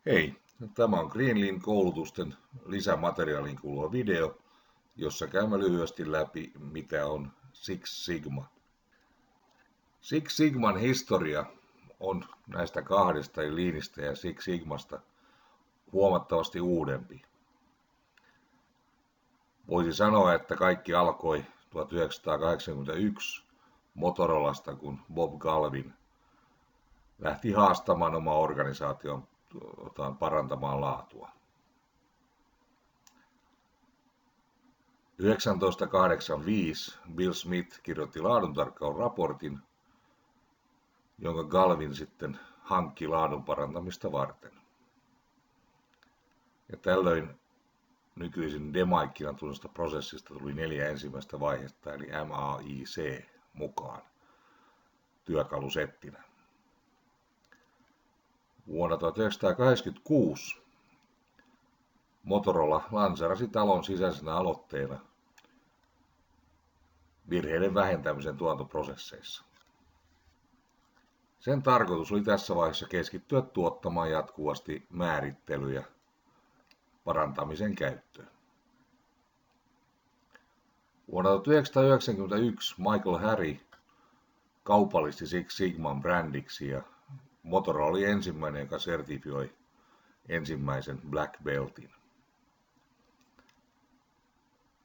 Hei, tämä on Greenlean koulutusten lisämateriaaliin kuuluva video, jossa käymme lyhyesti läpi, mitä on Six Sigma. Six Sigman historia on näistä kahdesta, eli Leanistä ja Six Sigmasta, huomattavasti uudempi. Voisi sanoa, että kaikki alkoi 1981 Motorolasta, kun Bob Galvin lähti haastamaan omaa organisaation parantamaan laatua. 1985 Bill Smith kirjoitti laaduntarkkausraportin, jonka Galvin sitten hankki laadun parantamista varten. Ja tällöin nykyisin Demaikinan tunnusta prosessista tuli 4 ensimmäistä vaihetta, eli MAIC mukaan työkalusettinä. Vuonna 1986 Motorola lanseerasi talon sisäisenä aloitteena virheiden vähentämisen tuotantoprosesseissa. Sen tarkoitus oli tässä vaiheessa keskittyä tuottamaan jatkuvasti määrittelyjä parantamisen käyttöön. Vuonna 1991 Michael Harry kaupallisti Six Sigman brändiksi ja Motorola oli ensimmäinen, joka sertifioi ensimmäisen Black Beltin.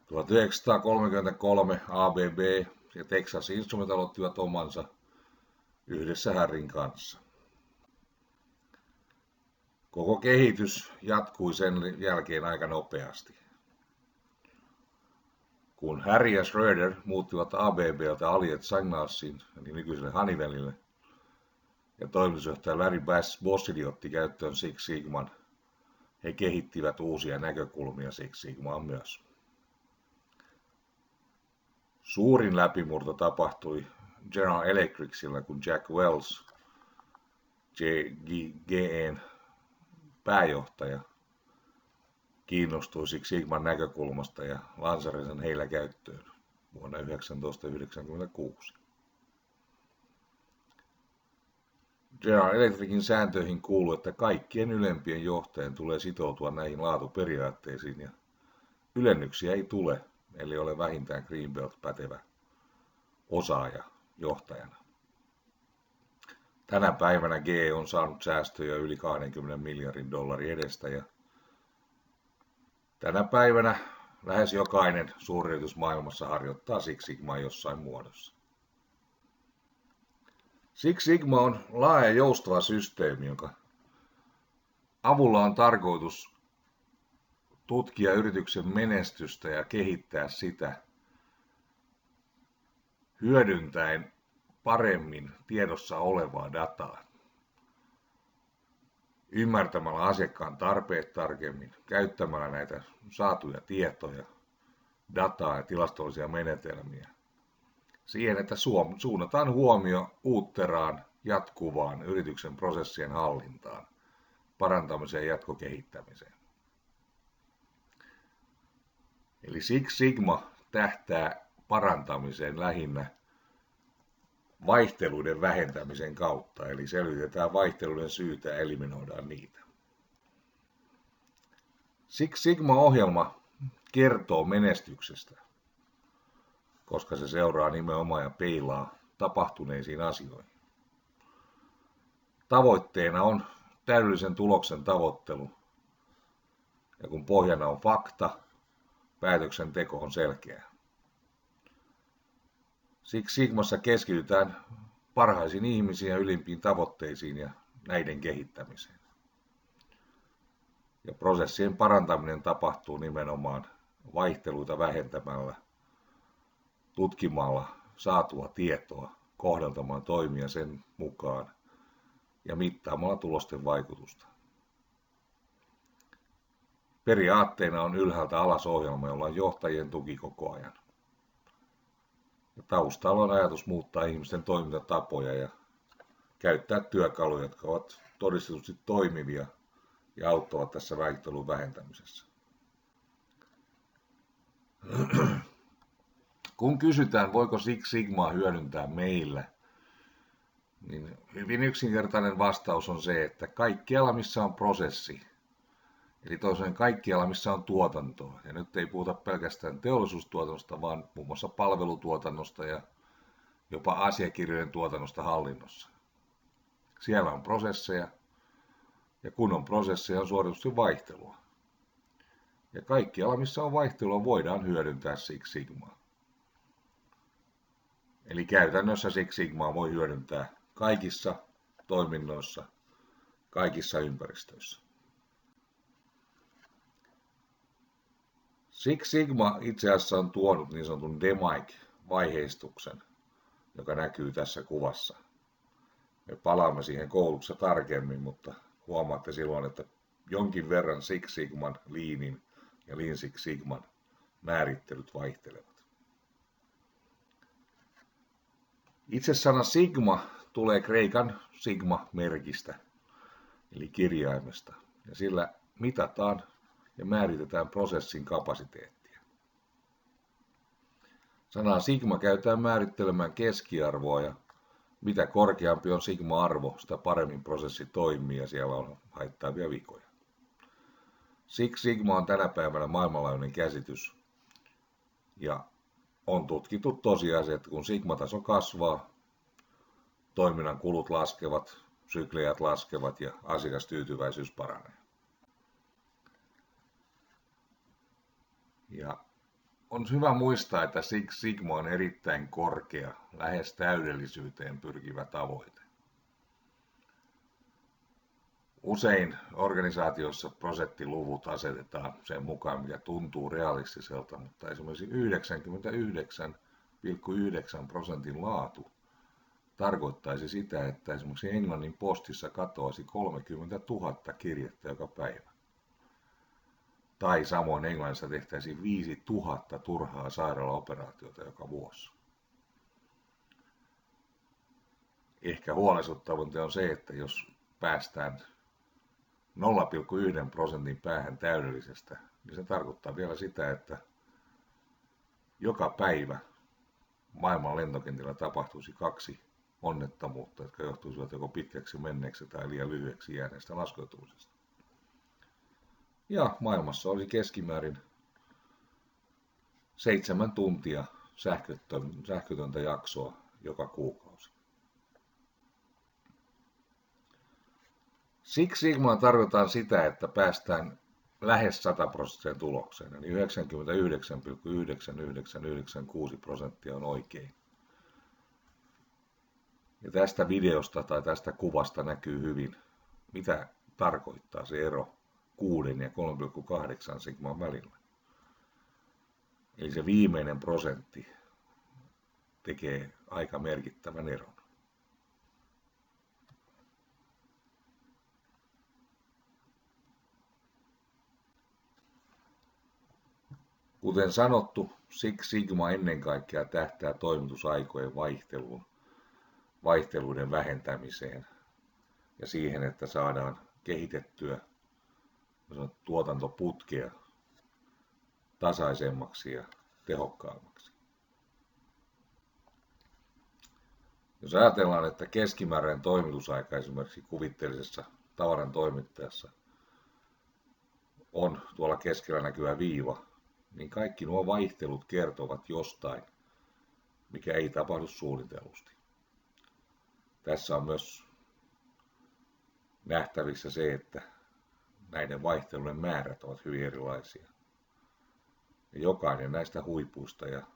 1933 ABB ja Texas Instruments aloittivat omansa yhdessä Harryn kanssa. Koko kehitys jatkui sen jälkeen aika nopeasti. Kun Harry ja Schroeder muuttivat ABBltä Allied Signalsiin, eli nykyiselle Honeywellille, ja toimitusjohtaja Larry Bossidy otti käyttöön Six Sigman, he kehittivät uusia näkökulmia Six Sigmaan myös. Suurin läpimurto tapahtui General Electricillä, kun Jack Wells, GE:n pääjohtaja, kiinnostui Six Sigman näkökulmasta ja lanseerasi sen heillä käyttöön vuonna 1996. General Electricin sääntöihin kuuluu, että kaikkien ylempien johtajien tulee sitoutua näihin laatuperiaatteisiin ja ylennyksiä ei tule, eli ole vähintään Greenbelt pätevä osaaja johtajana. Tänä päivänä GE on saanut säästöjä yli 20 miljardin dollarin edestä ja tänä päivänä lähes jokainen suuryritys maailmassa harjoittaa Six Sigmaa jossain muodossa. Six Sigma on laaja joustava systeemi, jonka avulla on tarkoitus tutkia yrityksen menestystä ja kehittää sitä hyödyntäen paremmin tiedossa olevaa dataa, ymmärtämällä asiakkaan tarpeet tarkemmin, käyttämällä näitä saatuja tietoja, dataa ja tilastollisia menetelmiä siihen, että suunnataan huomio uutteraan, jatkuvaan yrityksen prosessien hallintaan, parantamiseen ja jatkokehittämiseen. Eli Six Sigma tähtää parantamiseen lähinnä vaihteluiden vähentämisen kautta, eli selvitetään vaihteluiden syytä ja eliminoidaan niitä. Six Sigma-ohjelma kertoo menestyksestä, koska se seuraa nimenomaan ja peilaa tapahtuneisiin asioihin. Tavoitteena on täydellisen tuloksen tavoittelu, ja kun pohjana on fakta, päätöksenteko on selkeä. Six Sigmassa keskitytään parhaisiin ihmisiin ja ylimpiin tavoitteisiin ja näiden kehittämiseen. Ja prosessien parantaminen tapahtuu nimenomaan vaihteluita vähentämällä, tutkimalla saatua tietoa, kohdeltamaan toimia sen mukaan ja mittaamalla tulosten vaikutusta. Periaatteena on ylhäältä alas ohjelma, jolla on johtajien tuki koko ajan. Ja taustalla on ajatus muuttaa ihmisten toimintatapoja ja käyttää työkaluja, jotka ovat todistetusti toimivia ja auttavat tässä vaihtelun vähentämisessä. Kun kysytään, voiko Six Sigmaa hyödyntää meillä, Niin hyvin yksinkertainen vastaus on se, että kaikkialla missä on prosessi, eli toisaalta kaikkialla missä on tuotantoa, ja nyt ei puhuta pelkästään teollisuustuotannosta, vaan muun muassa palvelutuotannosta ja jopa asiakirjojen tuotannosta hallinnossa. Siellä on prosesseja, ja kun on prosesseja, on suoritusti vaihtelua. Ja kaikkialla missä on vaihtelua, voidaan hyödyntää Six Sigmaa. Eli käytännössä Six Sigmaa voi hyödyntää kaikissa toiminnoissa, kaikissa ympäristöissä. Six Sigma itse asiassa on tuonut niin sanotun DMAIC-vaiheistuksen, joka näkyy tässä kuvassa. Me palaamme siihen koulussa tarkemmin, mutta huomaatte silloin, että jonkin verran Six Sigman, Leanin ja Lean Six Sigman määrittelyt vaihtelevat. Itse sana sigma tulee kreikan sigma-merkistä, eli kirjaimesta, ja sillä mitataan ja määritetään prosessin kapasiteettia. Sanaa sigma käytetään määrittelemään keskiarvoa, ja mitä korkeampi on sigma-arvo, sitä paremmin prosessi toimii ja siellä on haittaavia vikoja. Six Sigma on tänä päivänä maailmanlaajuinen käsitys, ja on tutkittu tosiasia, että kun sigmataso kasvaa, toiminnan kulut laskevat, sykleijät laskevat ja asiakastyytyväisyys paranee. Ja on hyvä muistaa, että Six Sigma on erittäin korkea, lähes täydellisyyteen pyrkivä tavoite. Usein organisaatiossa prosenttiluvut asetetaan sen mukaan, mikä tuntuu realistiselta, mutta esimerkiksi 99,9% laatu tarkoittaisi sitä, että esimerkiksi Englannin postissa katoaisi 30 000 kirjettä joka päivä. Tai samoin Englannissa tehtäisiin 5 000 turhaa sairaalaoperaatiota joka vuosi. Ehkä huolestuttavinta on se, että jos päästään 0,1% päähän täydellisestä, niin se tarkoittaa vielä sitä, että joka päivä maailman lentokentillä tapahtuisi 2 onnettomuutta, jotka johtuisivat joko pitkäksi menneeksi tai liian lyhyeksi jääneestä laskeutumisesta. Ja maailmassa olisi keskimäärin 7 tuntia sähkötöntä jaksoa joka kuukausi. Six Sigmaan tarkoitaan sitä, että päästään lähes 100% tulokseen, eli 99,9996% on oikein. Ja tästä videosta tai tästä kuvasta näkyy hyvin, mitä tarkoittaa se ero 6 ja 3,8 sigman välillä. Eli se viimeinen prosentti tekee aika merkittävän eron. Kuten sanottu, Six Sigma ennen kaikkea tähtää toimitusaikojen vaihteluiden vähentämiseen ja siihen, että saadaan kehitettyä tuotantoputkea tasaisemmaksi ja tehokkaammaksi. Jos ajatellaan, että keskimääräinen toimitusaika esimerkiksi kuvitteellisessa tavaran toimittajassa on tuolla keskellä näkyvä viiva, niin kaikki nuo vaihtelut kertovat jostain, mikä ei tapahdu suunnitellusti. Tässä on myös nähtävissä se, että näiden vaihtelujen määrät ovat hyvin erilaisia. Ja jokainen näistä huipuista ja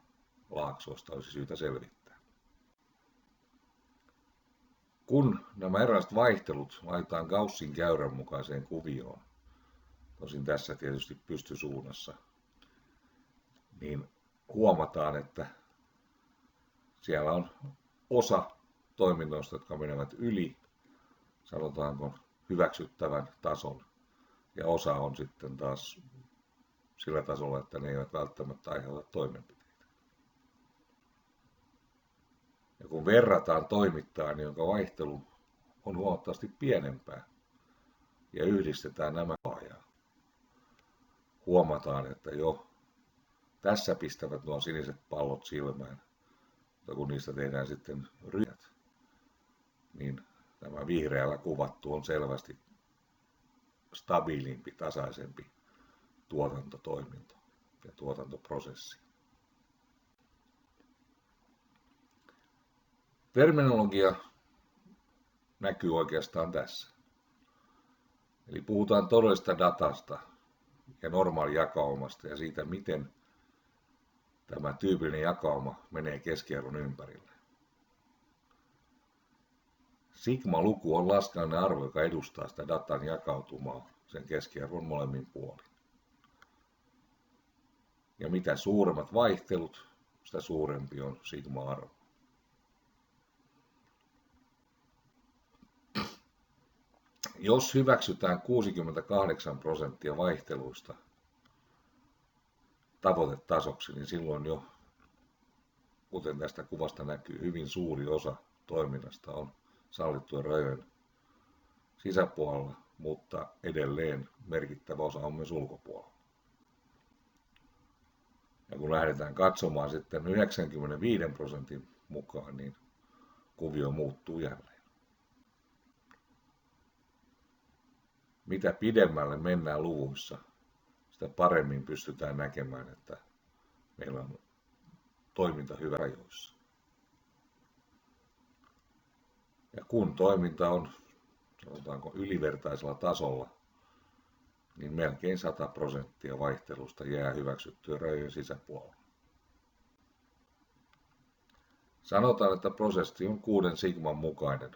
laaksoista olisi syytä selvittää. Kun nämä erilaiset vaihtelut laitetaan Gaussin käyrän mukaiseen kuvioon, tosin tässä tietysti pystysuunnassa, niin huomataan, että siellä on osa toiminnoista, jotka menevät yli, sanotaanko hyväksyttävän tason, ja osa on sitten taas sillä tasolla, että ne eivät välttämättä aiheuta toimenpiteitä. Ja kun verrataan toimittajaan, jonka vaihtelu on huomattavasti pienempää, ja yhdistetään nämä ajaa, huomataan, että jo tässä pistävät nuo siniset pallot silmään, mutta kun niistä tehdään sitten ryhmät, niin tämä vihreällä kuvattu on selvästi stabiilimpi, tasaisempi tuotantotoiminto ja tuotantoprosessi. Terminologia näkyy oikeastaan tässä. Eli puhutaan todellisesta datasta ja normaalijakaumasta ja siitä, miten tämä tyypillinen jakauma menee keskiarvon ympärille. Sigma-luku on laskennallinen arvo, joka edustaa sitä datan jakautumaa sen keskiarvon molemmin puolin. Ja mitä suuremmat vaihtelut, sitä suurempi on sigma-arvo. Jos hyväksytään 68% vaihteluista tavoitetasoksi, niin silloin jo, kuten tästä kuvasta näkyy, hyvin suuri osa toiminnasta on sallittujen rajojen sisäpuolella, mutta edelleen merkittävä osa on myös ulkopuolella. Ja kun lähdetään katsomaan sitten 95% mukaan, niin kuvio muuttuu jälleen. Mitä pidemmälle mennään luvuissa, sitä paremmin pystytään näkemään, että meillä on toiminta hyvä rajoissa. Ja kun toiminta on, sanotaanko, ylivertaisella tasolla, niin melkein 100% vaihtelusta jää hyväksyttyä rajojen sisäpuolella. Sanotaan, että prosessi on 6 sigman mukainen,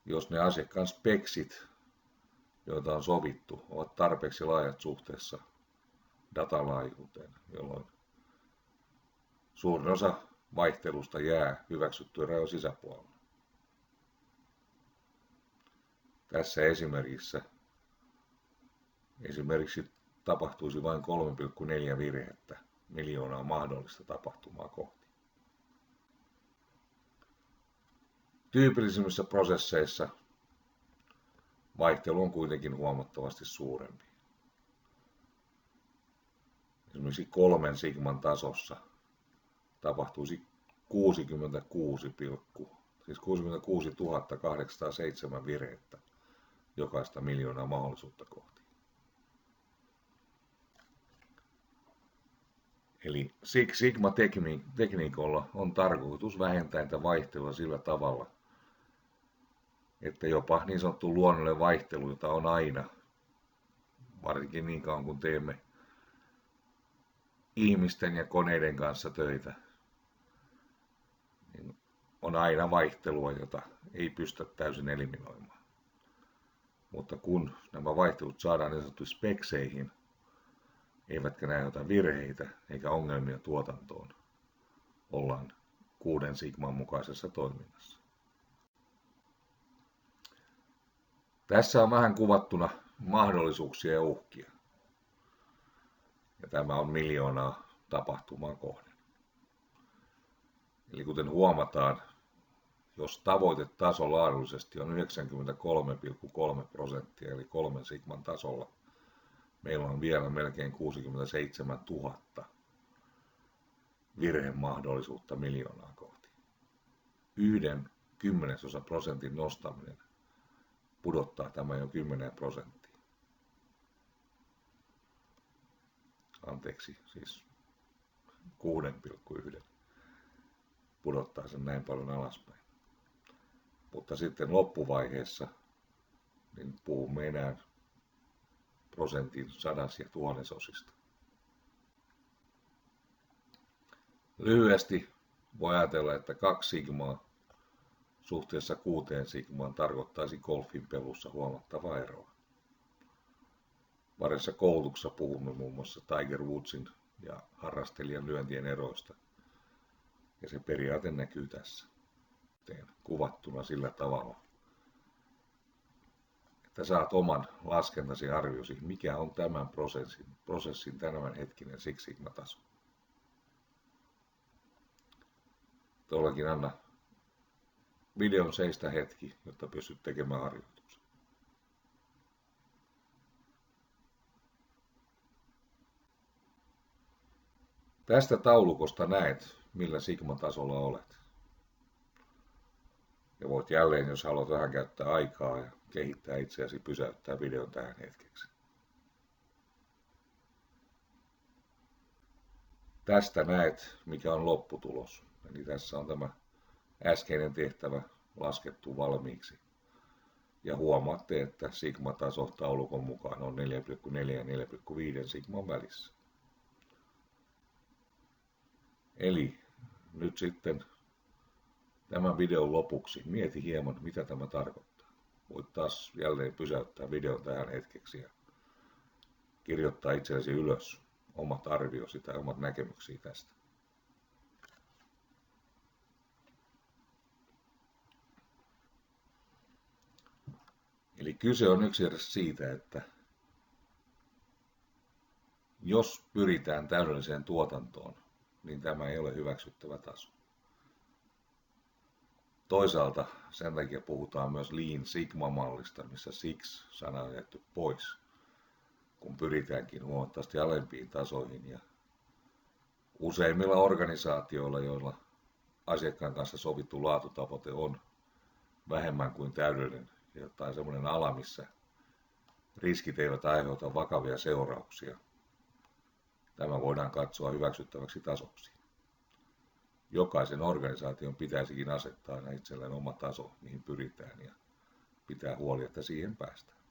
jos ne asiakkaan speksit, joita on sovittu, ovat tarpeeksi laajat suhteessa datalaajuuteen, jolloin suurin osa vaihtelusta jää hyväksyttyä rajojen sisäpuolella. Tässä esimerkiksi tapahtuisi vain 3,4 virhettä miljoonaa mahdollista tapahtumaa kohti. Tyypillisimmissä prosesseissa vaihtelu on kuitenkin huomattavasti suurempi. Esimerkiksi 3 sigman tasossa tapahtuisi 66 807 virhettä jokaista miljoonaa mahdollisuutta kohti. Eli Six Sigma-tekniikolla on tarkoitus vähentää tätä vaihtelua sillä tavalla, että jopa niin sanottu luonnollinen vaihtelu, jota on aina, varsinkin niin kauan kun teemme ihmisten ja koneiden kanssa töitä, niin on aina vaihtelua, jota ei pystytä täysin eliminoimaan. Mutta kun nämä vaihtelut saadaan niin sanottuihin spekseihin, eivätkä näe jotain virheitä eikä ongelmia tuotantoon, ollaan 6 sigman mukaisessa toiminnassa. Tässä on vähän kuvattuna mahdollisuuksia ja uhkia. Ja tämä on miljoonaa tapahtumaa kohden. Eli kuten huomataan, jos tavoitetaso laadullisesti on 93,3% eli 3 sigman tasolla, meillä on vielä melkein 67 000 virhemahdollisuutta miljoonaa kohti. 0,1% nostaminen pudottaa tämä jo 10%. Anteeksi, siis 6,1 pudottaa sen näin paljon alaspäin. Mutta sitten loppuvaiheessa niin puhumme enää prosentin sadas- ja tuhannesosista. Lyhyesti voi ajatella, että 2 sigmaa suhteessa 6 sigmaan tarkoittaisi golfin pelussa huomattavaa eroa. Varissa koulutuksessa puhumme muun muassa Tiger Woodsin ja harrastelijan lyöntien eroista. Ja se periaate näkyy tässä kuvattuna sillä tavalla, että saat oman laskentasi arviosi, mikä on tämän prosessin tämänhetkinen Six Sigma-taso. Tuollakin anna videon seistä hetki, jotta pystyt tekemään harjoituksen. Tästä taulukosta näet, millä Sigma-tasolla olet. Ja voit jälleen, jos haluat vähän käyttää aikaa ja kehittää itseäsi, pysäyttää videon tähän hetkeksi. Tästä näet, mikä on lopputulos. Eli tässä on tämä äskeinen tehtävä laskettu valmiiksi. Ja huomaatte, että sigma-taso taulukon mukaan on 4,4 ja 4,5 sigman välissä. Eli nyt sitten tämän videon lopuksi mieti hieman, mitä tämä tarkoittaa. Voit taas jälleen pysäyttää videon tähän hetkeksi ja kirjoittaa itsellesi ylös omat arviosi tai omat näkemyksiä tästä. Eli kyse on yksinkertaisesti siitä, että jos pyritään täydelliseen tuotantoon, niin tämä ei ole hyväksyttävä taso. Toisaalta sen takia puhutaan myös Lean Sigma-mallista, missä Six-sana on jätetty pois, kun pyritäänkin huomattavasti alempiin tasoihin. Ja useimmilla organisaatioilla, joilla asiakkaan kanssa sovittu laatutavoite on vähemmän kuin täydellinen, tai semmoinen ala, missä riskit eivät aiheuta vakavia seurauksia, tämä voidaan katsoa hyväksyttäväksi tasoksi. Jokaisen organisaation pitäisikin asettaa aina itselleen oma taso, mihin pyritään, ja pitää huoli, että siihen päästään.